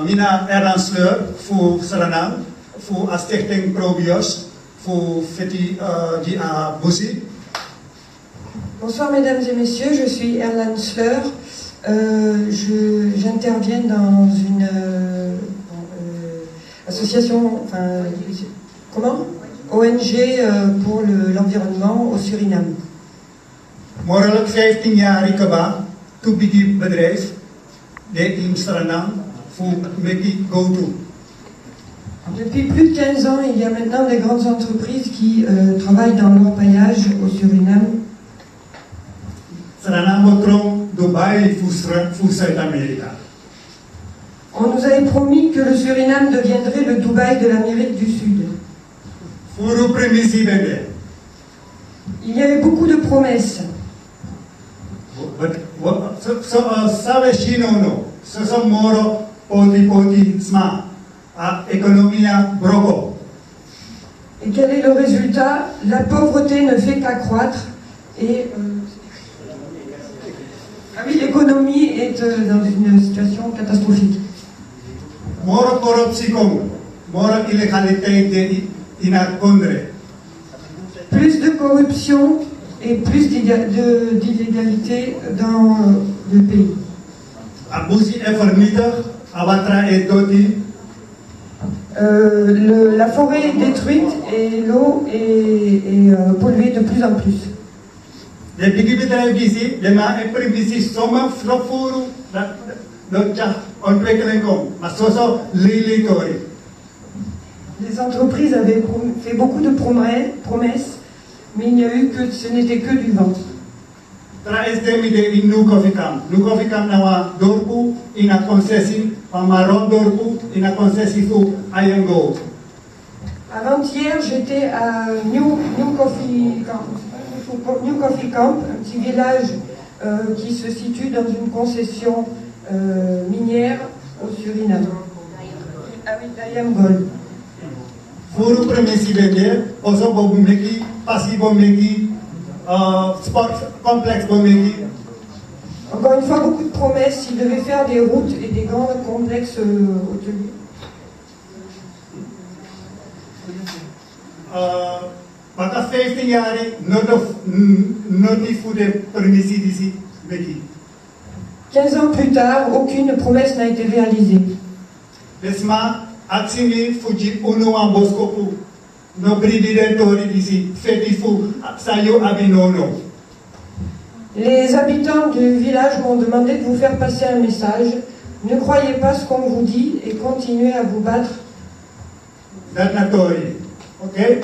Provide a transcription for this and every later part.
Mina Erland Sleur voor Suriname, voor Stichting Probios, voor Feti di Busi. Bonsoir mesdames et messieurs, je suis Erland Sleur. J'interviens dans une association, enfin, comment? ONG pour l'environnement au Suriname. Morelijk 15 jaar Rikaba, to begin bedrijf, in Suriname, voor Meki Go-To. Depuis plus de 15 ans, il y a maintenant des grandes entreprises qui travaillent dans l'orpaillage au Suriname. Suriname trom Dubai voor Zuid-Amerika. On nous avait promis que le Suriname deviendrait le Dubaï de l'Amérique du Sud. Il y avait beaucoup de promesses. Et quel est le résultat? La pauvreté ne fait qu'accroître et l'économie est dans une situation catastrophique. Plus de corruption et plus d'illégalité dans le pays. La forêt est détruite et l'eau est polluée de plus en plus. Les entreprises avaient fait beaucoup de promesses, mais il n'y a eu que ce n'était que du vent. Avant-hier, j'étais à New Coffee Camp, un petit village qui se situe dans une concession minière au Suriname. Ah oui, Dayam Gold. Furu presidente, also bomeki, pasi bomeki, sport complexe bomeki. Encore une fois, beaucoup de promesses. Il devait faire des routes et des grands complexes hôteliers. Maka 15 jaar notifié de permissie d'ici, Beki. 15 ans plus tard, aucune promesse n'a été réalisée. Lesma, Atsimi, Fuji, Unuan Boskopu, no Brididentori d'ici, Fetifu, Sayo Abinono. Les habitants du village m'ont demandé de vous faire passer un message. Ne croyez pas ce qu'on vous dit et continuez à vous battre. Danatori, ok?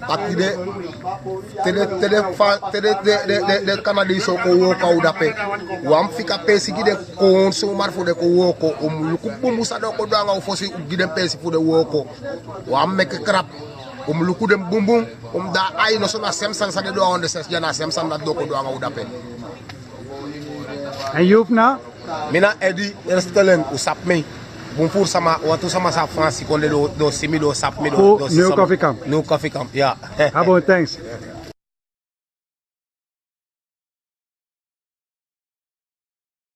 Kati de Canada so ko wo ka udape wam fika pesi gide ko so marfo de ko wo ko luku musa do ko danga fosi gide pesi fu de wo ko wam mek krap luku dem bumbum da ay no so na semsan sa de do on de ses jana semsan na do ko danga udape. En you've na mina edi restelen usap me Bonjour sama waktu sama sa France konde do simi do sap me do New Coffee Camp. New Coffee Camp, yeah. How about thanks?